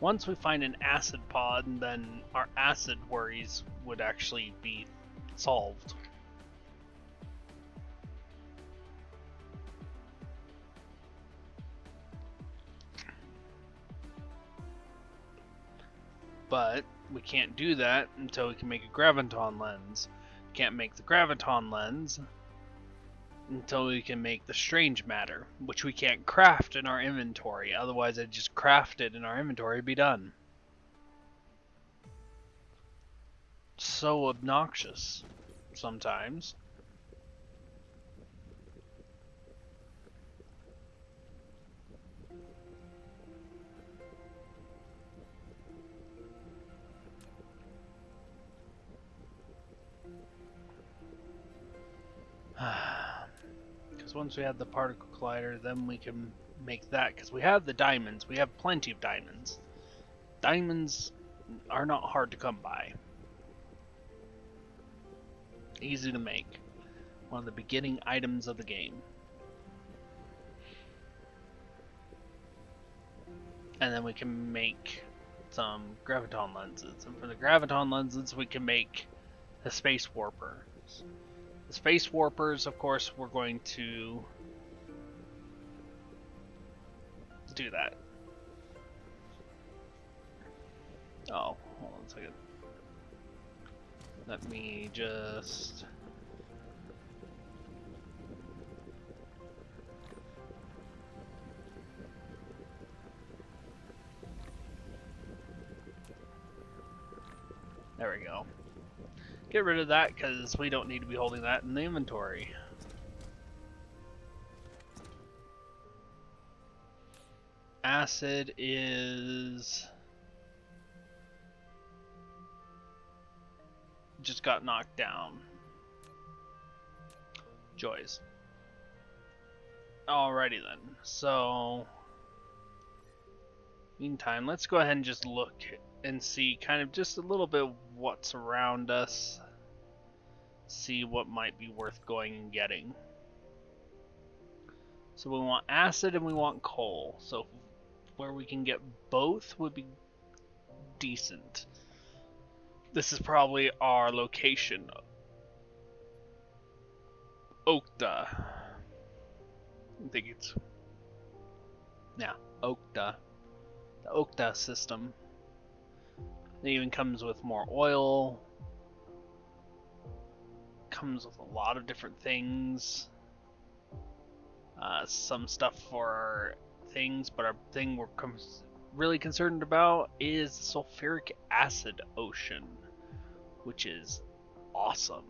Once we find an acid pod, then our acid worries would actually be solved. But we can't do that until we can make a graviton lens. We can't make the graviton lens until we can make the strange matter, which we can't craft in our inventory. Otherwise, I'd just craft it in our inventory and be done. So obnoxious sometimes. Because once we have the particle collider, then we can make that. Because we have the diamonds. We have plenty of diamonds. Diamonds are not hard to come by. Easy to make. One of the beginning items of the game. And then we can make some graviton lenses. And for the graviton lenses, we can make the space warpers. The space warpers, of course, we're going to do that. Oh, hold on a second. Let me just... There we go. Get rid of that because we don't need to be holding that in the inventory. Acid is... just got knocked down. Joys. Alrighty then. So... meantime, let's go ahead and just look and see kind of just a little bit what's around us. See what might be worth going and getting. So we want acid and we want coal. So where we can get both would be decent. This is probably our location. Okta. I think it's... yeah, Okta. The Okta system. It even comes with more oil. Comes with a lot of different things. Some stuff for things, but our thing we're really concerned about is the sulfuric acid ocean, which is awesome.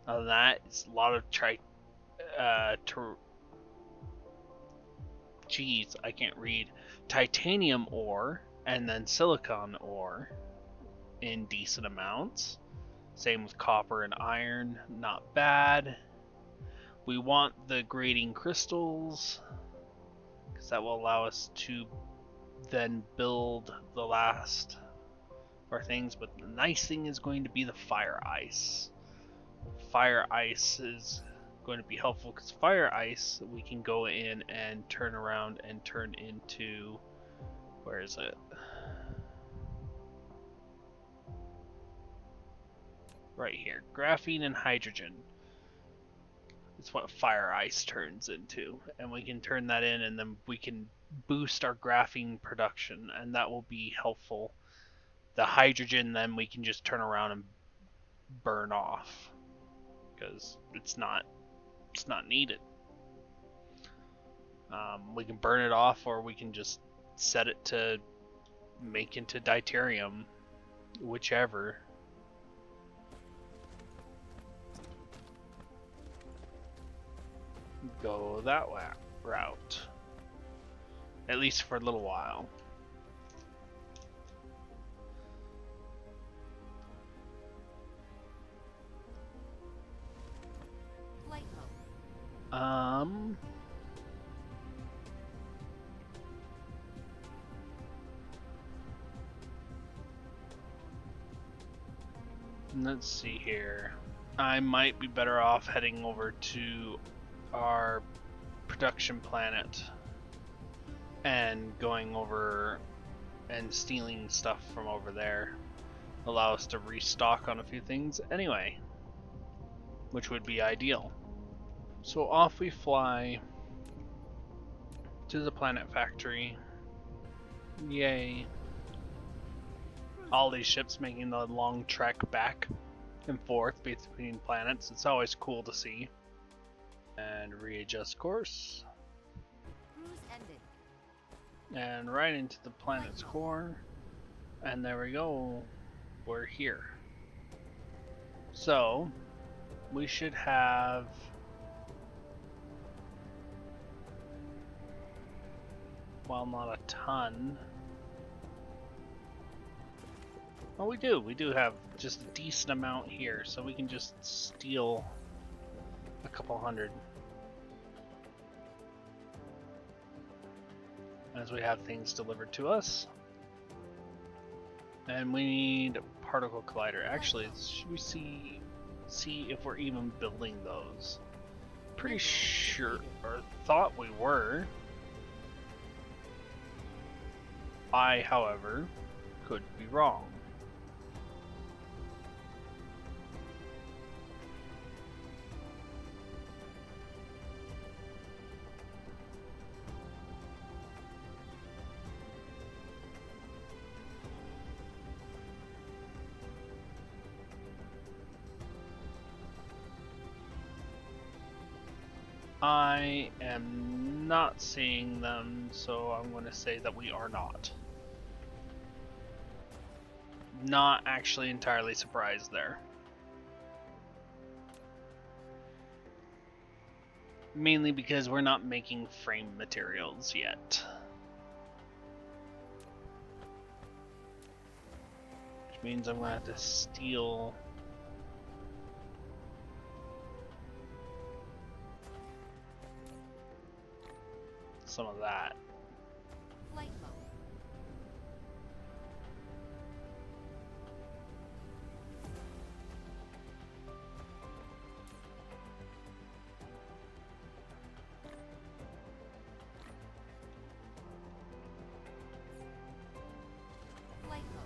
Other than that, it's a lot of I can't read. Titanium ore and then silicon ore in decent amounts. Same with copper and iron, not bad. We want the grading crystals because that will allow us to then build the last of our things. But the nice thing is going to be the fire ice. Fire ice is going to be helpful because fire ice we can go in and turn around and turn into, where is it? Right here, graphene and hydrogen. It's what fire ice turns into, and we can turn that in and then we can boost our graphene production, and that will be helpful. The hydrogen then we can just turn around and burn off because it's not needed. We can burn it off, or we can just set it to make into deuterium, whichever. Go that route, at least for a little while. Let's see here. I might be better off heading over to our production planet and going over and stealing stuff from over there allow us to restock on a few things anyway, which would be ideal. So off we fly to the planet factory. Yay. All these ships making the long trek back and forth between planets. It's always cool to see. And readjust course. Cruise ended. And right into the planet's core. And there we go. We're here. So, we should have... well, not a ton. Well, we do. We do have just a decent amount here, so we can just steal a couple hundred. As we have things delivered to us. And we need a particle collider. Actually, should we see if we're even building those? Pretty sure, or thought we were. I, however, could be wrong. I am not seeing them, so I'm going to say that we are not. Not actually entirely surprised there. Mainly because we're not making frame materials yet. Which means I'm going to have to steal... some of that. Flight mode. Flight mode.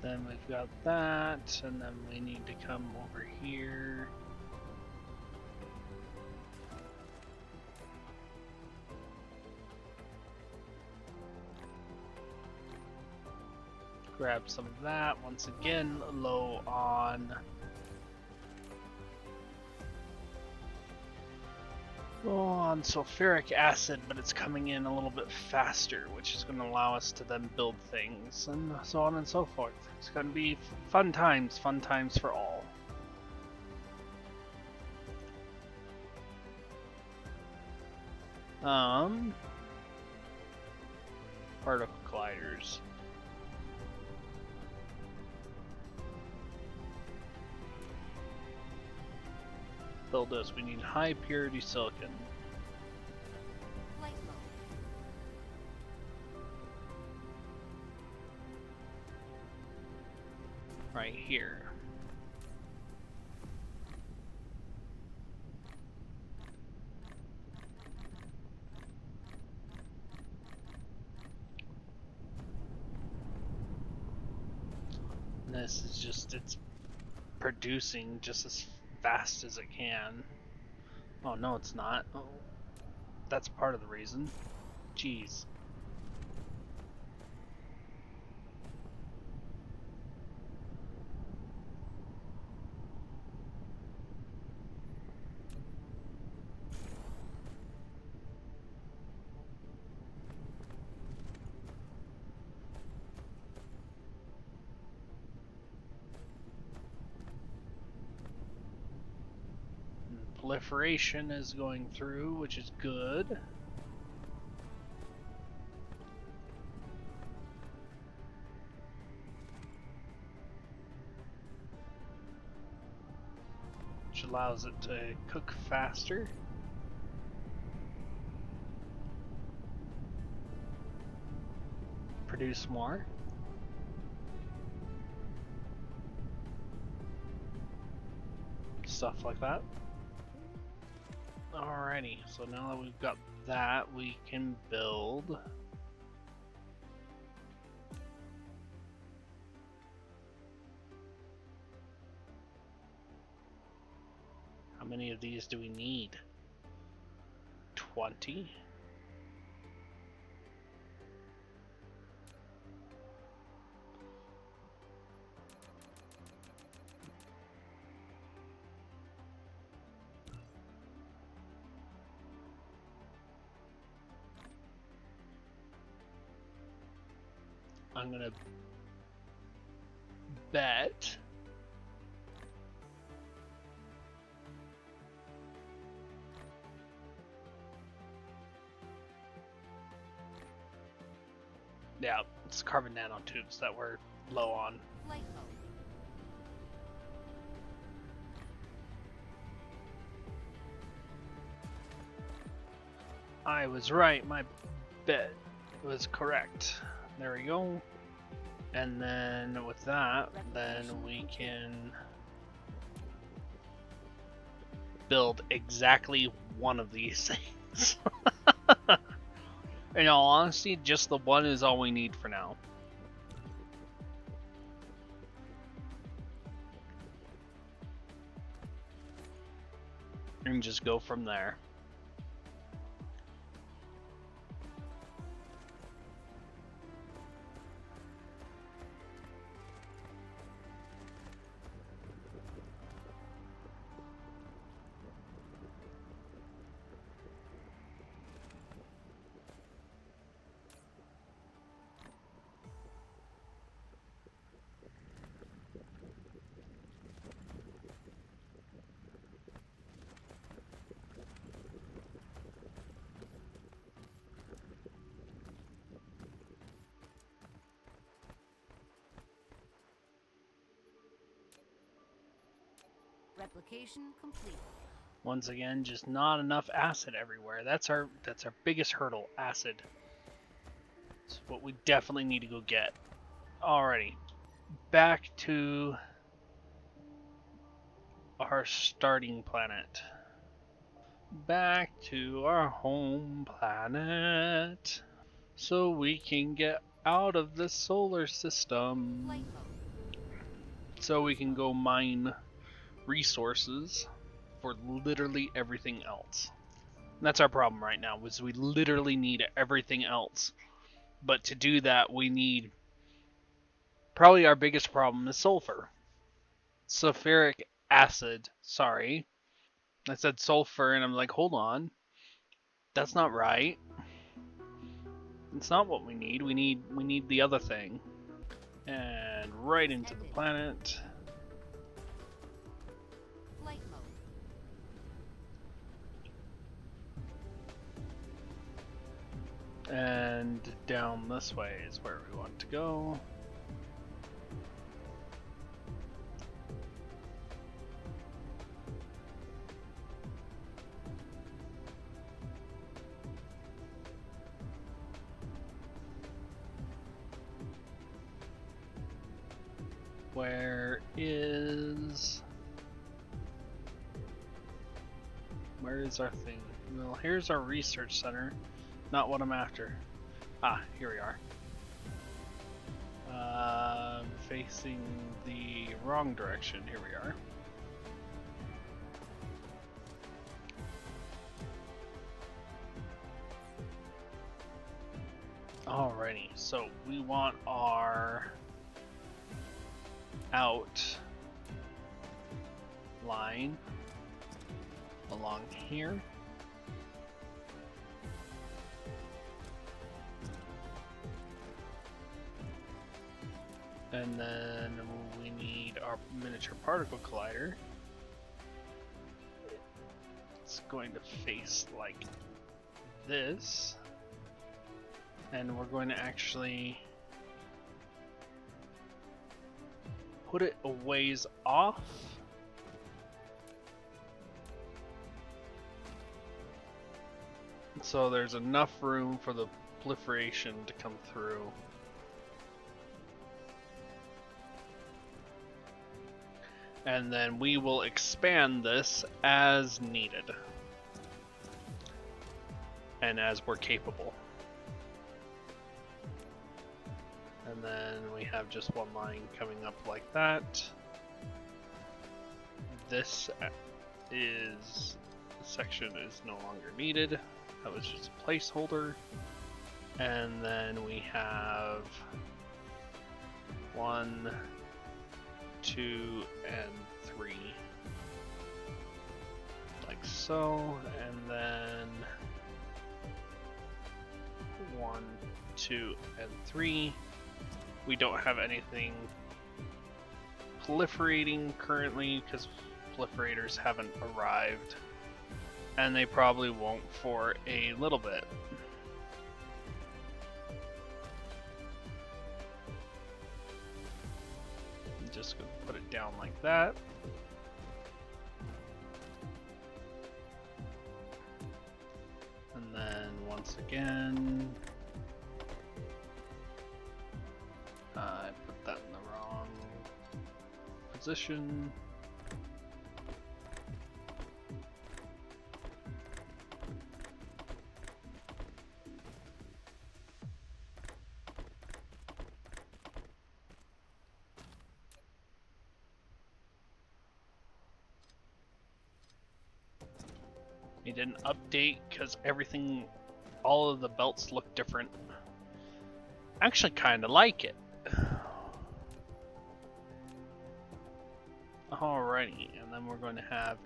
Then we've got that, and then we need to come over here. Grab some of that. Once again, low on sulfuric acid, but it's coming in a little bit faster, which is going to allow us to then build things, and so on and so forth. It's going to be fun times for all. Particle colliders. Build us. We need high purity silicon. Flight mode. Right here. And this is just, it's producing just as fast as it can. Oh no, it's not. Oh, that's part of the reason. Jeez. Proliferation is going through, which is good. Which allows it to cook faster. Produce more. Stuff like that. Alrighty, so now that we've got that, we can build How many of these do we need? 20? I'm gonna bet yeah, it's carbon nanotubes that we're low on. Flight mode. I was right, my bet was correct. There we go. And then with that, then we can build exactly one of these things. In all honesty, just the one is all we need for now. And just go from there. Replication complete. Once again, just not enough acid everywhere. That's our biggest hurdle, acid. It's what we definitely need to go get. Alrighty, back to our starting planet. Back to our home planet. So we can get out of the solar system. Flight mode. So we can go mine resources for literally everything else. And that's our problem right now, is we literally need everything else. But to do that, we need... Probably our biggest problem is sulfur. Sulfuric acid, sorry. I said sulfur and I'm like, hold on. That's not right. It's not what we need. We need the other thing. And right into the planet. Flight mode. And down this way is where we want to go. Where is our thing? Well, here's our research center. Not what I'm after. Ah, here we are. Facing the wrong direction. Here we are. Alrighty, so we want our out line along here. And then we need our miniature particle collider. It's going to face like this. And we're going to actually put it a ways off. So there's enough room for the proliferation to come through. And then we will expand this as needed. And as we're capable. And then we have just one line coming up like that. This is section is no longer needed. That was just a placeholder. And then we have 1, 2, and 3. Like so, and then 1, 2, and 3. We don't have anything proliferating currently because proliferators haven't arrived, and they probably won't for a little bit. I'm just gonna put it down like that. And then once again, I put that in the wrong position. It didn't update because everything, all of the belts look different. I actually kind of like it. Alrighty, and then we're going to have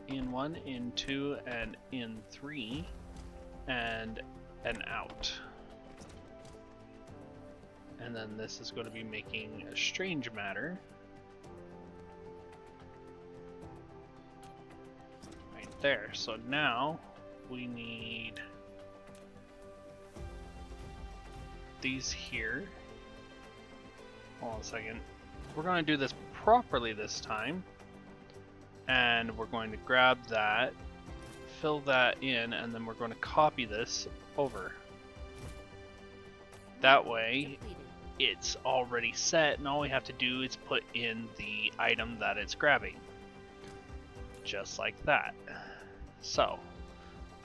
in 1, in 2, and in 3, and an out. And then this is going to be making a strange matter. Right there. So now we need these here. Hold on a second. We're going to do this properly this time, and we're going to grab that, fill that in, and then we're going to copy this over. That way it's already set, and all we have to do is put in the item that it's grabbing, just like that. So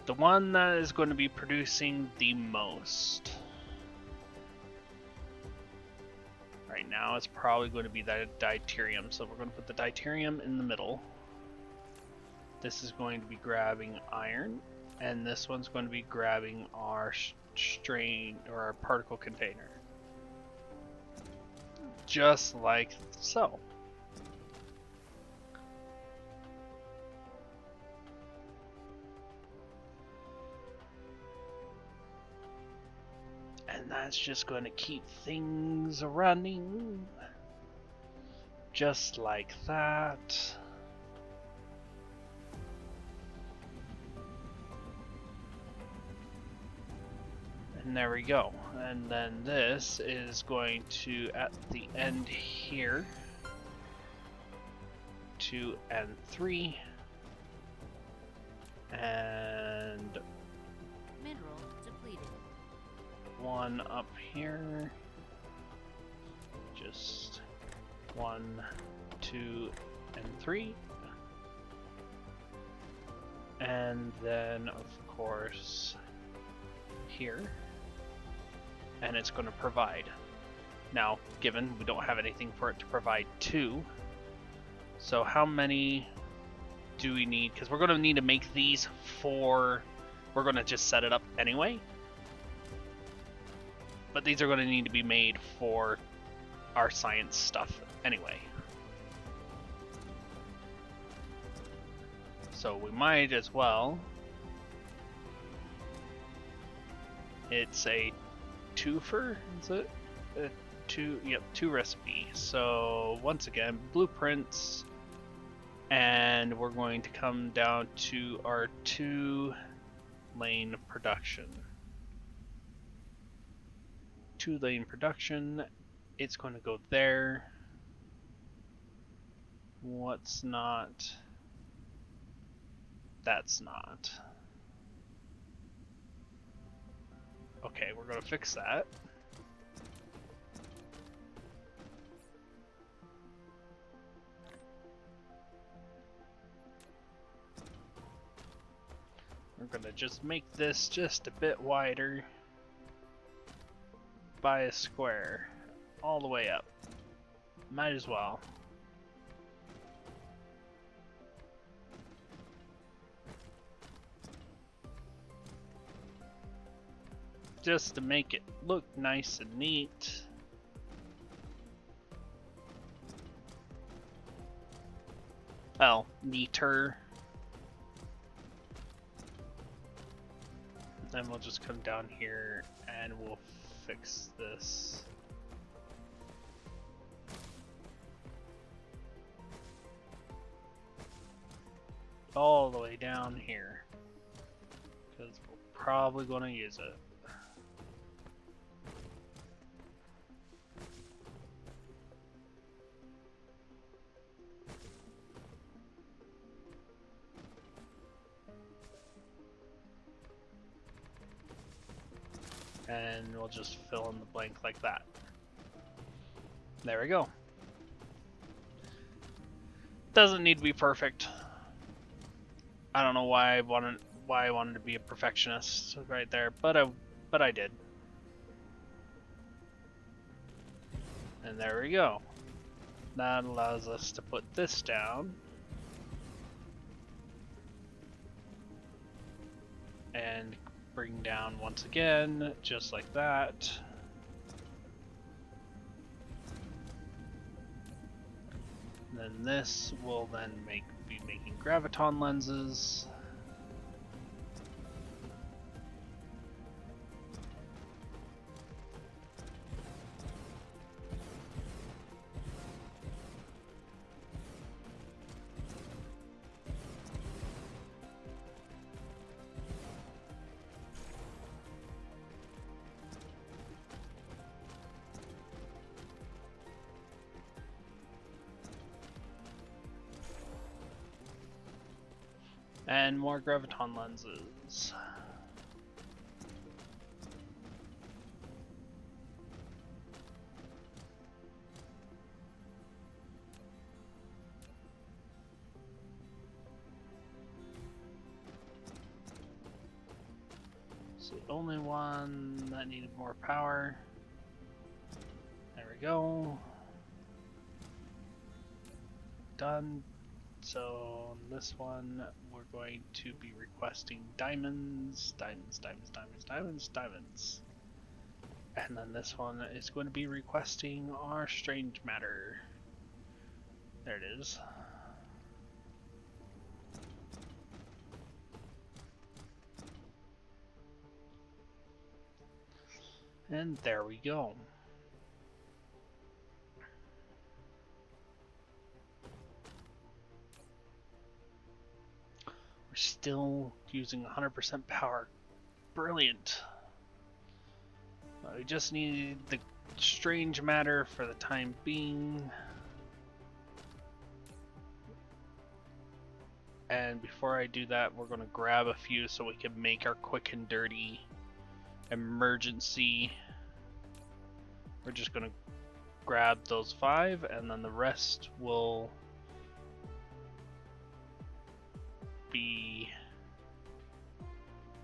the one that is going to be producing the most right now is probably going to be the Deuterium. So we're going to put the Deuterium in the middle. This is going to be grabbing iron, and this one's going to be grabbing our strain or our particle container. Just like so. And that's just going to keep things running. Just like that. And there we go. And then this is going to, at the end here, 2 and 3. And Mineral depleted. 1 up here. Just 1, 2, and 3. And then, of course, here. And it's going to provide. Now, given we don't have anything for it to provide to, so how many do we need? Because we're going to need to make these for, we're going to just set it up anyway. But these are going to need to be made for our science stuff anyway. So we might as well. It's a twofer, is it? Two recipe. So once again, blueprints, and we're going to come down to our 2-lane production. 2-lane production. It's going to go there. What's not? That's not. Okay, we're going to fix that. We're going to just make this just a bit wider by a square all the way up. Might as well. just to make it look nice and neat. Well, neater. Then we'll just come down here and we'll fix this. All the way down here, because we're probably going to use it. And we'll just fill in the blank like that. There we go. Doesn't need to be perfect. I don't know why I wanted to be a perfectionist right there, but I did. And there we go. That allows us to put this down. And bring down once again, just like that. Then this will then be making graviton lenses. And more graviton lenses. It's the only one that needed more power. There we go. Done. So on this one, we're going to be requesting diamonds, diamonds, diamonds, diamonds, diamonds, diamonds. And then this one is going to be requesting our strange matter. There it is. And there we go. We're still using 100% power. Brilliant. We just need the strange matter for the time being. And before I do that, we're going to grab a few so we can make our quick and dirty emergency. We're just going to grab those 5 and then the rest will be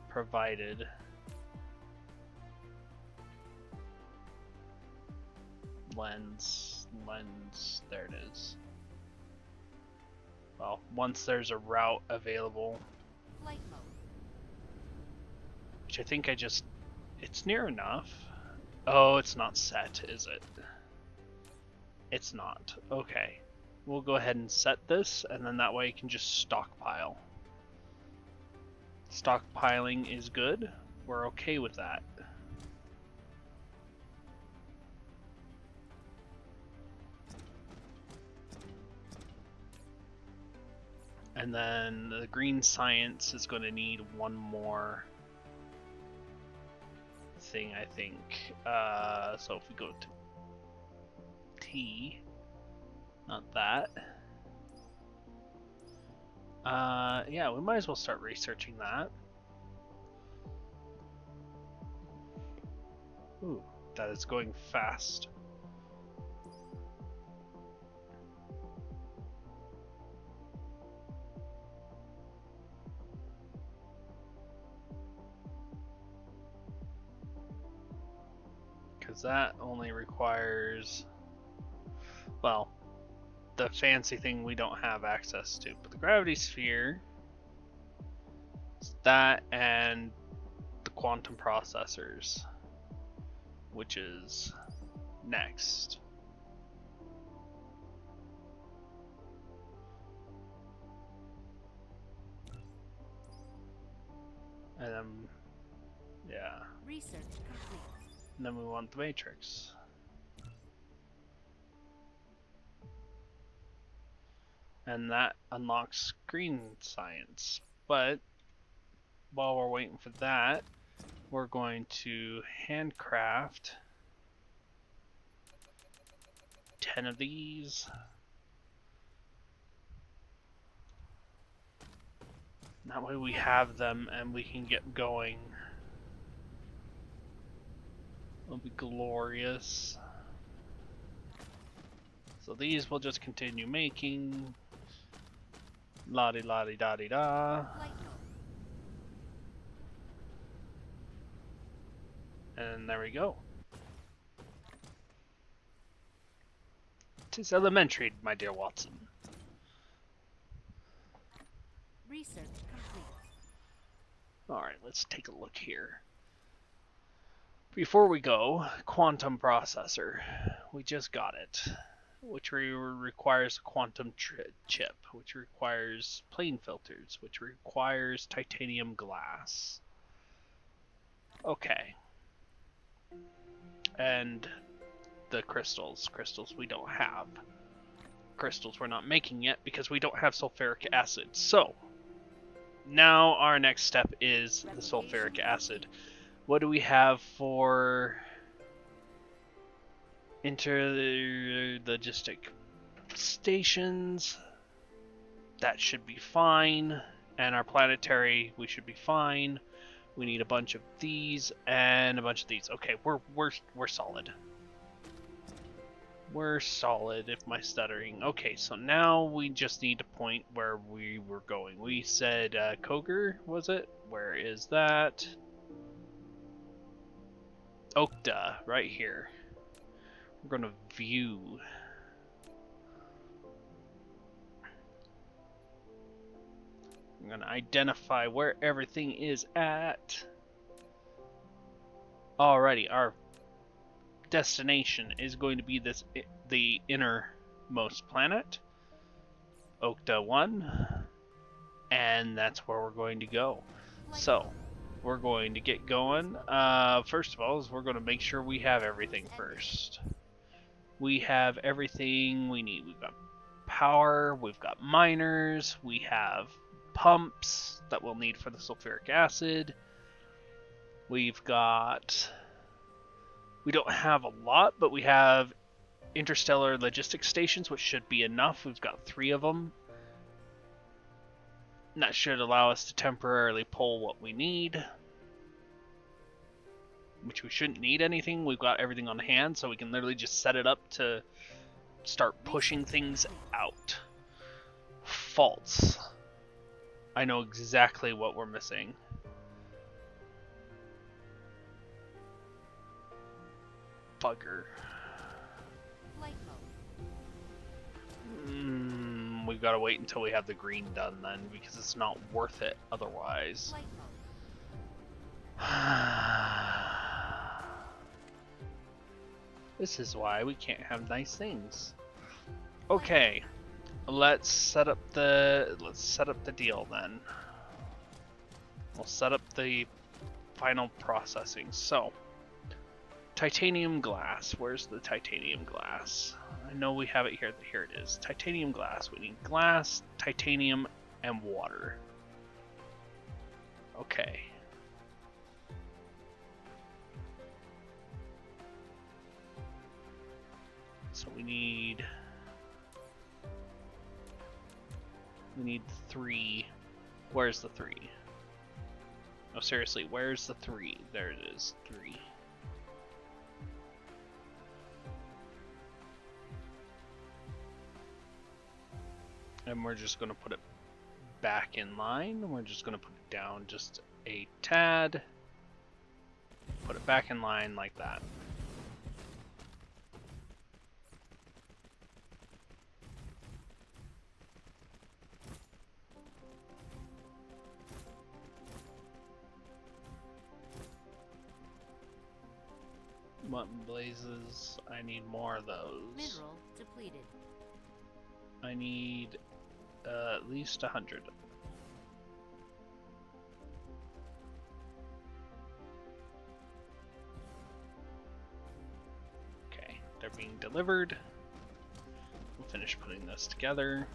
provided. Lens, there it is. Well, once there's a route available, Flight mode. which I think it's near enough. Oh, it's not set, is it? It's not. Okay. We'll go ahead and set this, and then that way you can just stockpile. Stockpiling is good. We're okay with that. And then the green science is going to need one more thing, I think. So if we go to T, not that. Yeah, we might as well start researching that. Ooh, that is going fast. Because that only requires, well, the fancy thing we don't have access to. But the gravity sphere, that and the quantum processors, which is next. And then, yeah. Research complete. And then we want the matrix. And that unlocks screen science. But while we're waiting for that, we're going to handcraft 10 of these. That way we have them and we can get going. It'll be glorious. So these we'll just continue making. La-di-la-di-da-di-da. Light mode. And there we go. 'Tis elementary, my dear Watson. Research complete. Alright, let's take a look here. Before we go, quantum processor. We just got it. Which requires a quantum chip, which requires plane filters, which requires titanium glass. Okay. And the crystals. Crystals we don't have. Crystals we're not making yet because we don't have sulfuric acid. So, now our next step is the sulfuric acid. What do we have for interlogistic stations? That should be fine. And our planetary, we should be fine. We need a bunch of these and a bunch of these. Okay, we're solid. We're solid, if my stuttering. Okay, so now we just need to point where we were going. We said Koger, was it? Where is that? Okta, right here. We're going to view. I'm going to identify where everything is at. Alrighty, our destination is going to be the innermost planet, Okta 1, and that's where we're going to go. So, we're going to get going. First of all, we're going to make sure we have everything first. We have everything we need. We've got power, we've got miners, we have pumps that we'll need for the sulfuric acid. We've got... We don't have a lot, but we have interstellar logistics stations, which should be enough. We've got 3 of them. And that should allow us to temporarily pull what we need. Which we shouldn't need anything. We've got everything on hand, so we can literally just set it up to start pushing things out. Faults. I know exactly what we're missing. Bugger. Light mode. We've got to wait until we have the green done then, because it's not worth it otherwise. Light mode. This is why we can't have nice things. Okay, let's set up the deal then. We'll set up the final processing. So, titanium glass. Where's the titanium glass? I know we have it here. Here it is. Titanium glass. We need glass, titanium, and water. Okay. So we need 3. Where's the 3? No, seriously, where's the 3? There it is, 3. And we're just going to put it back in line. We're just going to put it down just a tad. Put it back in line like that. Mutton blazes. I need more of those. Mineral depleted. I need at least 100. Okay, they're being delivered. We'll finish putting this together.